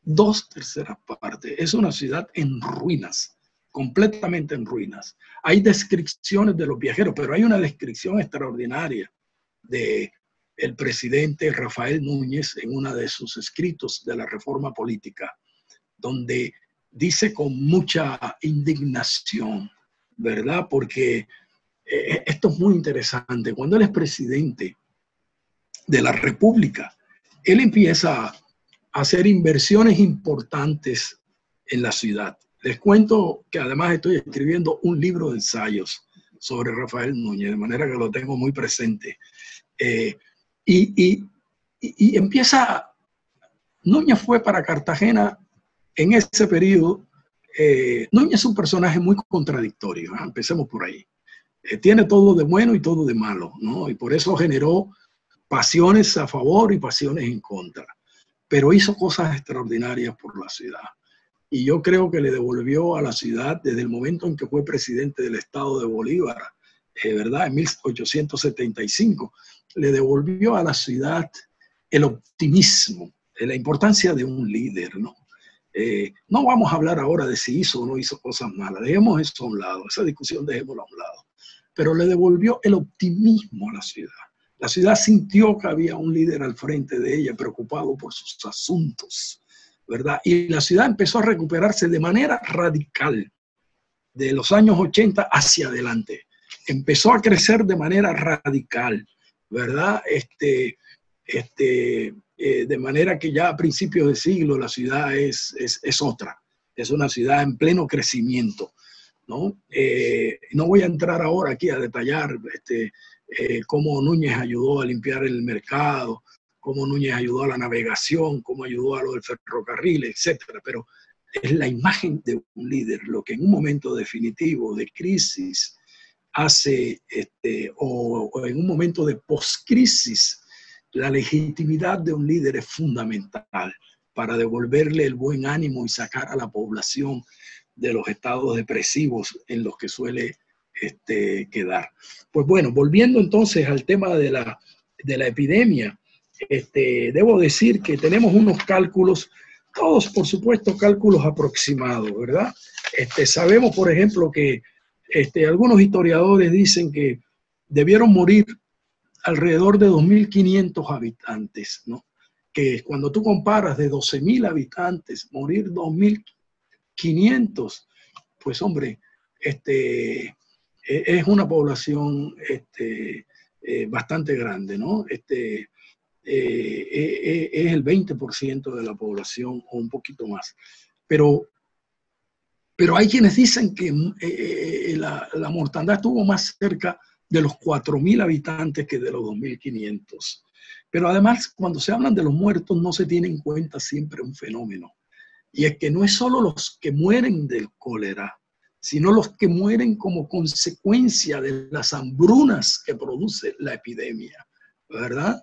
2/3 partes. Es una ciudad en ruinas, completamente en ruinas. Hay descripciones de los viajeros, pero hay una descripción extraordinaria de el presidente Rafael Núñez en uno de sus escritos de la reforma política, donde dice con mucha indignación, ¿verdad? Porque esto es muy interesante. Cuando él es presidente de la República, él empieza a hacer inversiones importantes en la ciudad. Les cuento que además estoy escribiendo un libro de ensayos sobre Rafael Núñez, de manera que lo tengo muy presente. Y empieza, Núñez fue para Cartagena en ese periodo. Núñez es un personaje muy contradictorio, empecemos por ahí. Tiene todo de bueno y todo de malo, ¿no? Y por eso generó pasiones a favor y pasiones en contra. Pero hizo cosas extraordinarias por la ciudad. Y yo creo que le devolvió a la ciudad, desde el momento en que fue presidente del estado de Bolívar, ¿verdad? En 1875, le devolvió a la ciudad el optimismo, la importancia de un líder, ¿no? No vamos a hablar ahora de si hizo o no hizo cosas malas, dejemos eso a un lado, esa discusión dejémosla a un lado, pero le devolvió el optimismo a la ciudad. La ciudad sintió que había un líder al frente de ella preocupado por sus asuntos, ¿verdad? Y la ciudad empezó a recuperarse de manera radical de los años 80 hacia adelante. Empezó a crecer de manera radical, ¿verdad? De manera que ya a principios de siglo la ciudad es otra, es una ciudad en pleno crecimiento, ¿no? No voy a entrar ahora aquí a detallar cómo Núñez ayudó a limpiar el mercado, cómo Núñez ayudó a la navegación, cómo ayudó a lo del ferrocarril, etcétera, pero es la imagen de un líder, lo que en un momento definitivo de crisis hace, o en un momento de poscrisis, la legitimidad de un líder es fundamental para devolverle el buen ánimo y sacar a la población de los estados depresivos en los que suele quedar. Pues bueno, volviendo entonces al tema de la epidemia, debo decir que tenemos unos cálculos, todos por supuesto cálculos aproximados, ¿verdad? Sabemos, por ejemplo, que algunos historiadores dicen que debieron morir alrededor de 2.500 habitantes, ¿no? Que cuando tú comparas de 12.000 habitantes, morir 2.500, pues hombre, es una población bastante grande, ¿no? Es el 20% de la población o un poquito más. Pero hay quienes dicen que la mortandad estuvo más cerca de los 4.000 habitantes que de los 2.500. Pero además, cuando se hablan de los muertos, no se tiene en cuenta siempre un fenómeno. Y es que no es solo los que mueren del cólera, sino los que mueren como consecuencia de las hambrunas que produce la epidemia, ¿verdad?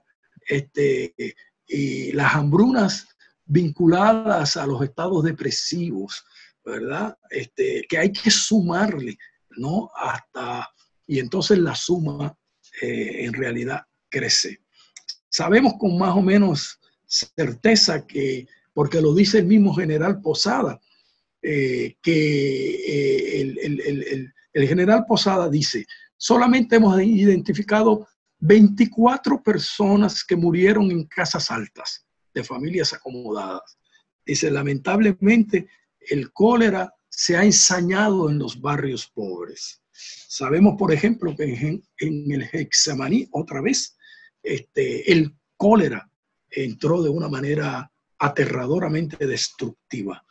Y las hambrunas vinculadas a los estados depresivos, ¿verdad? Que hay que sumarle, ¿no? Y entonces la suma en realidad crece. Sabemos con más o menos certeza que, porque lo dice el mismo general Posada, el general Posada dice, solamente hemos identificado 24 personas que murieron en casas altas, de familias acomodadas. Dice, lamentablemente, el cólera se ha ensañado en los barrios pobres. Sabemos, por ejemplo, que en el Getsemaní, otra vez, el cólera entró de una manera aterradoramente destructiva.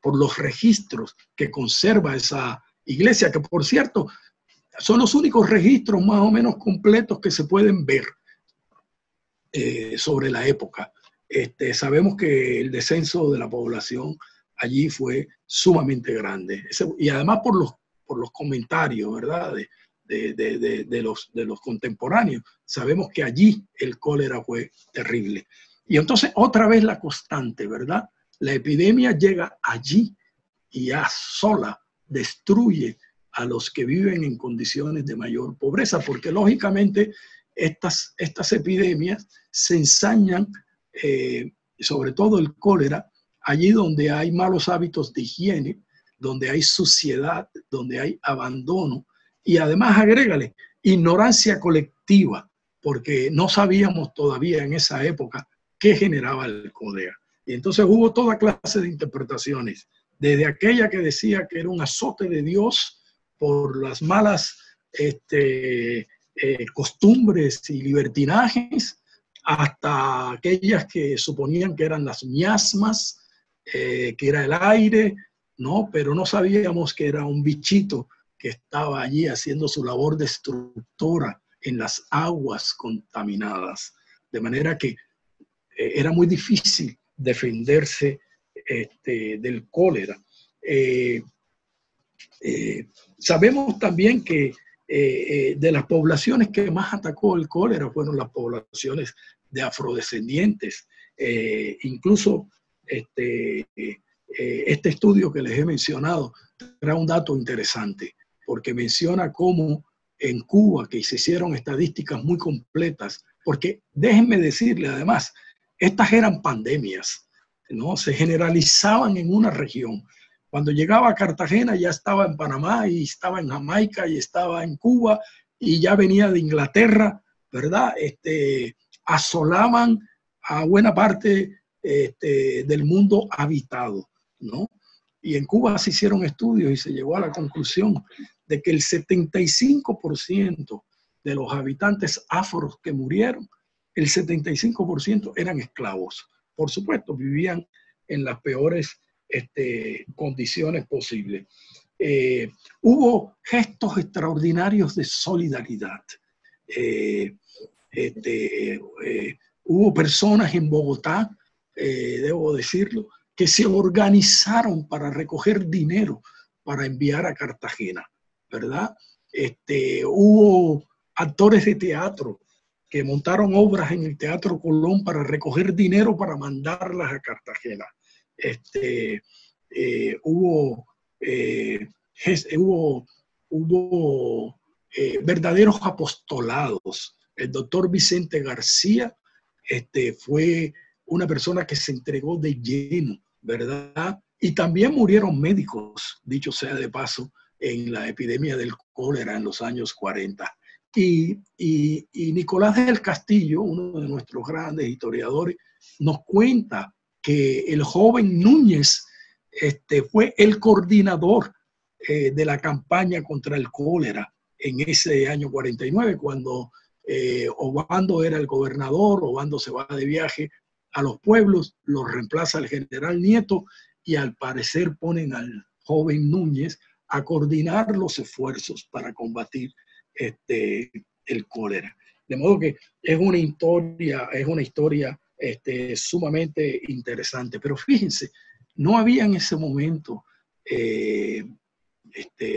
Por los registros que conserva esa iglesia, que por cierto, son los únicos registros más o menos completos que se pueden ver sobre la época. Sabemos que el descenso de la población allí fue sumamente grande. Y además por los comentarios, ¿verdad? De los contemporáneos, sabemos que allí el cólera fue terrible. Y entonces otra vez la constante, ¿verdad? La epidemia llega allí y sola destruye a los que viven en condiciones de mayor pobreza, porque lógicamente estas epidemias se ensañan, sobre todo el cólera, allí donde hay malos hábitos de higiene, donde hay suciedad, donde hay abandono, y además agrégale ignorancia colectiva, porque no sabíamos todavía en esa época qué generaba el cólera. Y entonces hubo toda clase de interpretaciones, desde aquella que decía que era un azote de Dios por las malas costumbres y libertinajes, hasta aquellas que suponían que eran las miasmas, que era el aire, ¿no? Pero no sabíamos que era un bichito que estaba allí haciendo su labor destructora en las aguas contaminadas. De manera que era muy difícil defenderse del cólera. Sabemos también que de las poblaciones que más atacó el cólera fueron las poblaciones de afrodescendientes. Incluso este estudio que les he mencionado trae un dato interesante, porque menciona cómo en Cuba, que se hicieron estadísticas muy completas, porque déjenme decirle además, estas eran pandemias, ¿no? Se generalizaban en una región. Cuando llegaba a Cartagena ya estaba en Panamá y estaba en Jamaica y estaba en Cuba y ya venía de Inglaterra, ¿verdad? Asolaban a buena parte del mundo habitado, ¿no? Y en Cuba se hicieron estudios y se llegó a la conclusión de que el 75% de los habitantes afros que murieron, el 75% eran esclavos. Por supuesto, vivían en las peores condiciones posibles. Hubo gestos extraordinarios de solidaridad. Hubo personas en Bogotá, debo decirlo, que se organizaron para recoger dinero para enviar a Cartagena, ¿verdad? Hubo actores de teatro que montaron obras en el Teatro Colón para recoger dinero para mandarlas a Cartagena. Hubo verdaderos apostolados. El doctor Vicente García fue una persona que se entregó de lleno, ¿verdad? Y también murieron médicos, dicho sea de paso, en la epidemia del cólera en los años 40. Y Nicolás del Castillo, uno de nuestros grandes historiadores, nos cuenta que el joven Núñez fue el coordinador de la campaña contra el cólera en ese año 49, cuando Obando era el gobernador. Obando se va de viaje a los pueblos, lo reemplaza el general Nieto y al parecer ponen al joven Núñez a coordinar los esfuerzos para combatir el cólera. De modo que es una historia sumamente interesante. Pero fíjense, no había en ese momento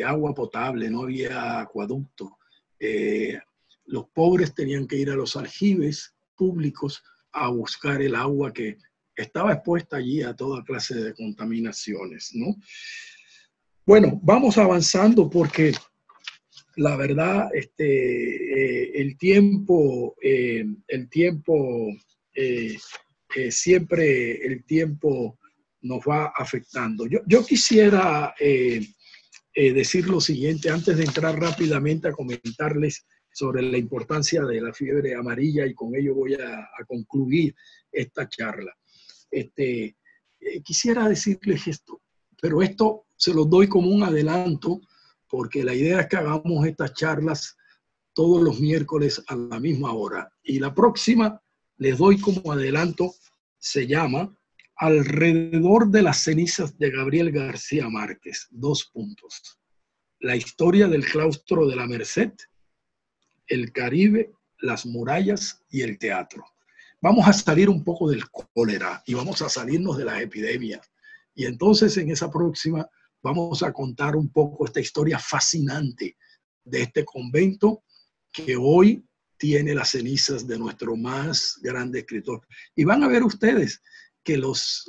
agua potable, no había acueducto. Los pobres tenían que ir a los aljibes públicos a buscar el agua que estaba expuesta allí a toda clase de contaminaciones, ¿no? Bueno, vamos avanzando porque la verdad, el tiempo, siempre el tiempo nos va afectando. Yo quisiera decir lo siguiente, antes de entrar rápidamente a comentarles sobre la importancia de la fiebre amarilla, y con ello voy a concluir esta charla. Quisiera decirles esto, pero esto se los doy como un adelanto, porque la idea es que hagamos estas charlas todos los miércoles a la misma hora. Y la próxima, les doy como adelanto, se llama Alrededor de las cenizas de Gabriel García Márquez. 2 puntos. La historia del claustro de la Merced, el Caribe, las murallas y el teatro. Vamos a salir un poco del cólera y vamos a salirnos de las epidemias. Y entonces en esa próxima vamos a contar un poco esta historia fascinante de este convento que hoy tiene las cenizas de nuestro más grande escritor. Y van a ver ustedes que los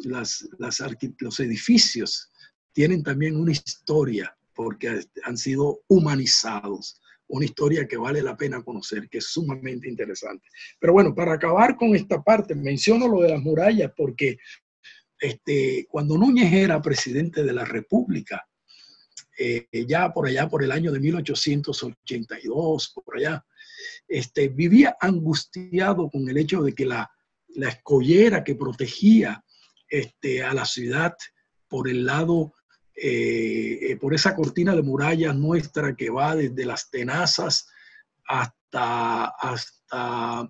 edificios tienen también una historia, porque han sido humanizados. Una historia que vale la pena conocer, que es sumamente interesante. Pero bueno, para acabar con esta parte, menciono lo de las murallas, porque cuando Núñez era presidente de la República, ya por allá, por el año de 1882, por allá, vivía angustiado con el hecho de que la escollera que protegía a la ciudad por el lado, por esa cortina de murallas nuestra que va desde las Tenazas hasta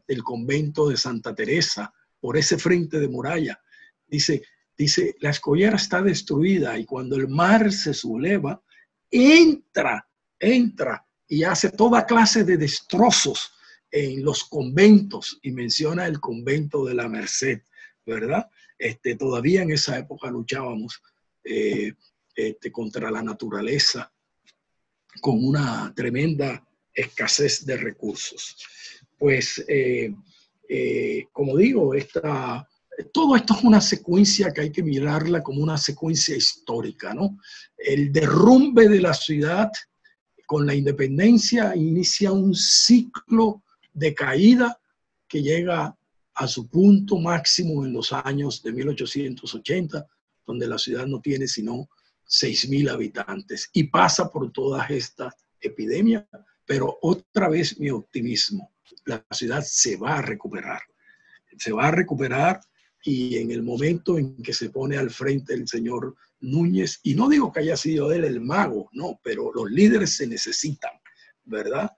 el convento de Santa Teresa, por ese frente de muralla. Dice, la escollera está destruida y cuando el mar se subleva, entra y hace toda clase de destrozos en los conventos, y menciona el convento de la Merced, ¿verdad? Todavía en esa época luchábamos contra la naturaleza con una tremenda escasez de recursos. Pues, como digo, todo esto es una secuencia que hay que mirarla como una secuencia histórica, ¿no? El derrumbe de la ciudad con la independencia inicia un ciclo de caída que llega a su punto máximo en los años de 1880, donde la ciudad no tiene sino 6.000 habitantes y pasa por todas estas epidemias, pero otra vez mi optimismo, la ciudad se va a recuperar, y en el momento en que se pone al frente el señor Núñez, y no digo que haya sido él el mago, no, pero los líderes se necesitan, ¿verdad?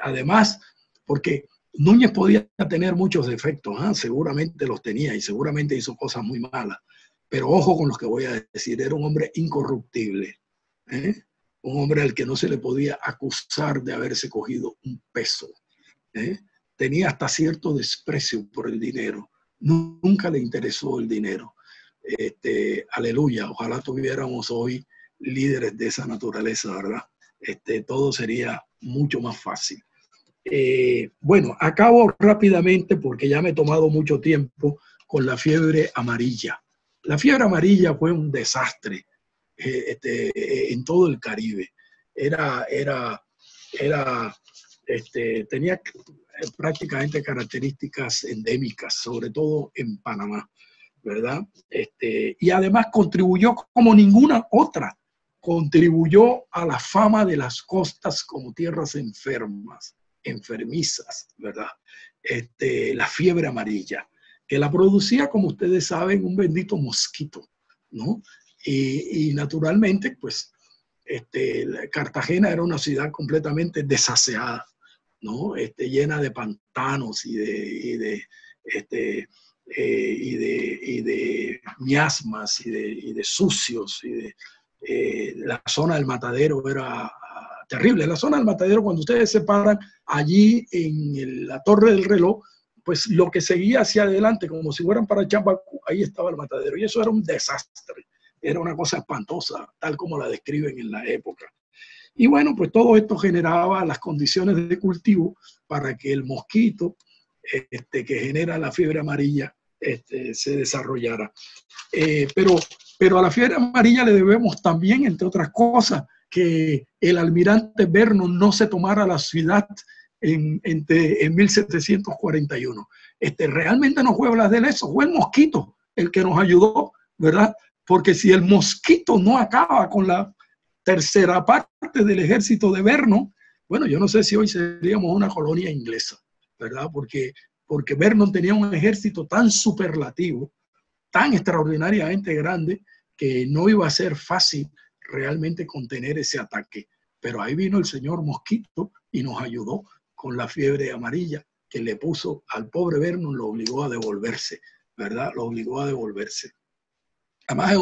Además, porque Núñez podía tener muchos defectos, seguramente los tenía y seguramente hizo cosas muy malas, pero ojo con lo que voy a decir, era un hombre incorruptible, un hombre al que no se le podía acusar de haberse cogido un peso, tenía hasta cierto desprecio por el dinero, nunca le interesó el dinero. Aleluya, ojalá tuviéramos hoy líderes de esa naturaleza, ¿verdad? Todo sería mucho más fácil. Bueno, acabo rápidamente porque ya me he tomado mucho tiempo con la fiebre amarilla. La fiebre amarilla fue un desastre en todo el Caribe. Tenía prácticamente características endémicas, sobre todo en Panamá, ¿verdad? Y además contribuyó como ninguna otra, contribuyó a la fama de las costas como tierras enfermizas, ¿verdad? La fiebre amarilla, que la producía, como ustedes saben, un bendito mosquito, ¿no? Y naturalmente, pues, Cartagena era una ciudad completamente desaseada, ¿no? Llena de pantanos y de miasmas y de sucios. La zona del Matadero era terrible. La zona del Matadero, cuando ustedes se paran allí en la Torre del Reloj, pues lo que seguía hacia adelante, como si fueran para Chambacú, ahí estaba el Matadero. Y eso era un desastre. Era una cosa espantosa, tal como la describen en la época. Y bueno, pues todo esto generaba las condiciones de cultivo para que el mosquito que genera la fiebre amarilla se desarrollara. Pero a la fiebre amarilla le debemos también, entre otras cosas, que el almirante Vernon no se tomara la ciudad en 1741. Realmente no fue Blas de Lezo, fue el mosquito el que nos ayudó, ¿verdad? Porque si el mosquito no acaba con la tercera parte del ejército de Vernon, bueno, yo no sé si hoy seríamos una colonia inglesa, ¿verdad? Porque Vernon tenía un ejército tan superlativo, tan extraordinariamente grande, que no iba a ser fácil realmente contener ese ataque. Pero ahí vino el señor Mosquito y nos ayudó con la fiebre amarilla que le puso al pobre Vernon, lo obligó a devolverse, ¿verdad? Lo obligó a devolverse. Además,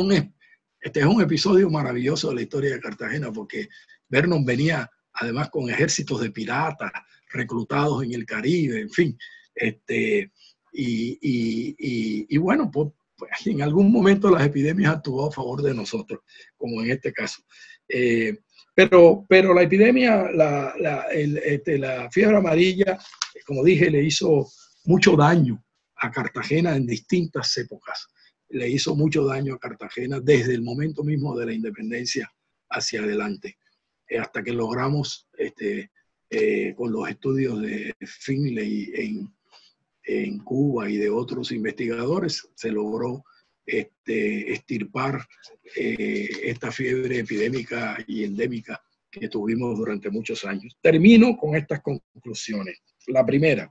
este es un episodio maravilloso de la historia de Cartagena, porque Vernon venía además con ejércitos de piratas reclutados en el Caribe, en fin. Y bueno, pues en algún momento las epidemias actuó a favor de nosotros, como en este caso. Pero la epidemia, la fiebre amarilla, como dije, le hizo mucho daño a Cartagena en distintas épocas. Le hizo mucho daño a Cartagena desde el momento mismo de la independencia hacia adelante, hasta que logramos, con los estudios de Finlay en Cuba y de otros investigadores, se logró extirpar esta fiebre epidémica y endémica que tuvimos durante muchos años. Termino con estas conclusiones. La primera,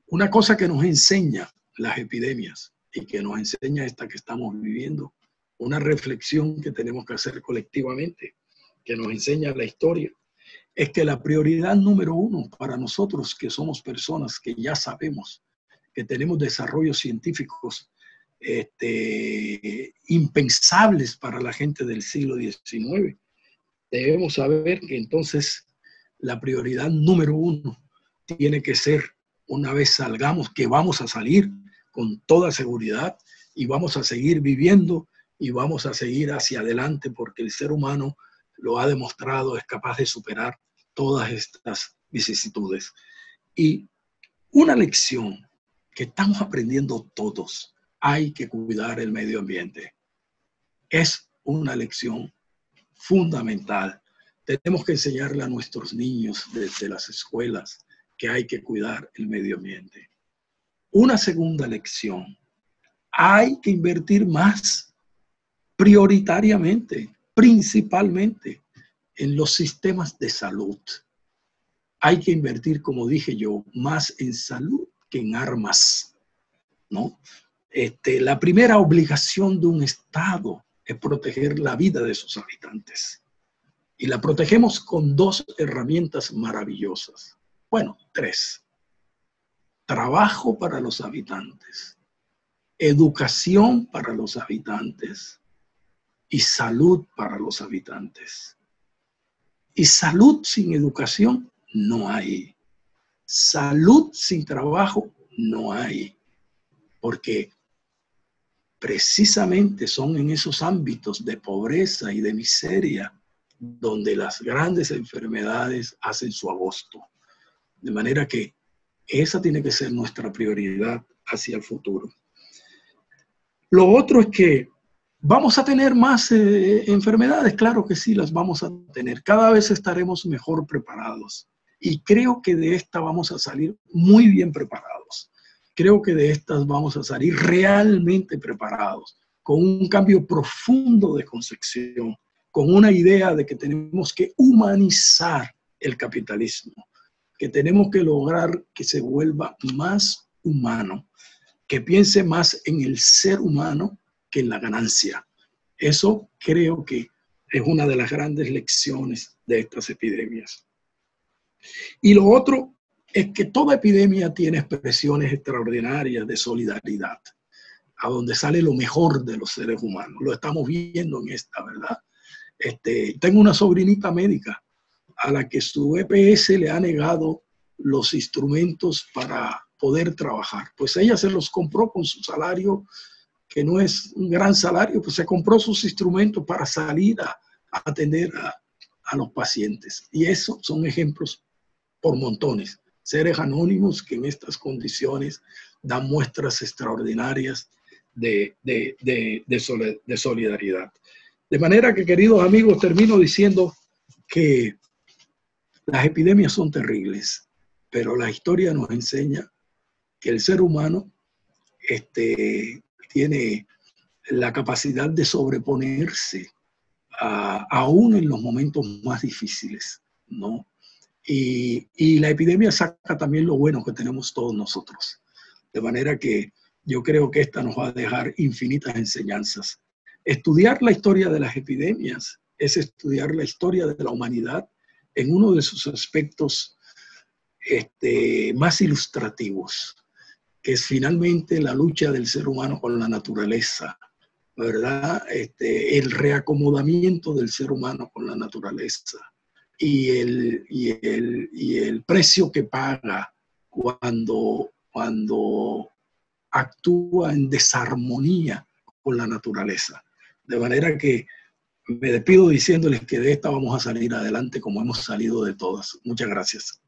una cosa que nos enseña las epidemias y que nos enseña esta que estamos viviendo, una reflexión que tenemos que hacer colectivamente, que nos enseña la historia, es que la prioridad número uno para nosotros, que somos personas que ya sabemos que tenemos desarrollos científicos impensables para la gente del siglo XIX, debemos saber que entonces la prioridad número uno tiene que ser, una vez salgamos, que vamos a salir con toda seguridad y vamos a seguir viviendo y vamos a seguir hacia adelante, porque el ser humano lo ha demostrado, es capaz de superar todas estas vicisitudes. Y una lección que estamos aprendiendo todos: hay que cuidar el medio ambiente. Es una lección fundamental. Tenemos que enseñarle a nuestros niños desde las escuelas que hay que cuidar el medio ambiente. Una segunda lección: hay que invertir más, prioritariamente, principalmente, en los sistemas de salud. Hay que invertir, como dije yo, más en salud que en armas, ¿no? La primera obligación de un Estado es proteger la vida de sus habitantes. Y la protegemos con dos herramientas maravillosas. Bueno, tres. Trabajo para los habitantes, educación para los habitantes y salud para los habitantes. Y salud sin educación no hay. Salud sin trabajo no hay. Porque precisamente son en esos ámbitos de pobreza y de miseria donde las grandes enfermedades hacen su agosto. De manera que esa tiene que ser nuestra prioridad hacia el futuro. Lo otro es que vamos a tener más enfermedades. Claro que sí, las vamos a tener. Cada vez estaremos mejor preparados. Y creo que de esta vamos a salir muy bien preparados. Creo que de estas vamos a salir realmente preparados, con un cambio profundo de concepción, con una idea de que tenemos que humanizar el capitalismo, que tenemos que lograr que se vuelva más humano, que piense más en el ser humano que en la ganancia. Eso creo que es una de las grandes lecciones de estas epidemias. Y lo otro es que toda epidemia tiene expresiones extraordinarias de solidaridad, a donde sale lo mejor de los seres humanos. Lo estamos viendo en esta, ¿verdad? Tengo una sobrinita médica a la que su EPS le ha negado los instrumentos para poder trabajar. Pues ella se los compró con su salario, que no es un gran salario, pues se compró sus instrumentos para salir a atender a los pacientes. Y esos son ejemplos por montones. Seres anónimos que en estas condiciones dan muestras extraordinarias de solidaridad. De manera que, queridos amigos, termino diciendo que las epidemias son terribles, pero la historia nos enseña que el ser humano tiene la capacidad de sobreponerse aún en los momentos más difíciles, ¿no? Y la epidemia saca también lo bueno que tenemos todos nosotros. De manera que yo creo que esta nos va a dejar infinitas enseñanzas. Estudiar la historia de las epidemias es estudiar la historia de la humanidad en uno de sus aspectos más ilustrativos, que es finalmente la lucha del ser humano con la naturaleza, ¿verdad? El reacomodamiento del ser humano con la naturaleza y el precio que paga cuando actúa en desarmonía con la naturaleza. De manera que me despido diciéndoles que de esta vamos a salir adelante como hemos salido de todas. Muchas gracias.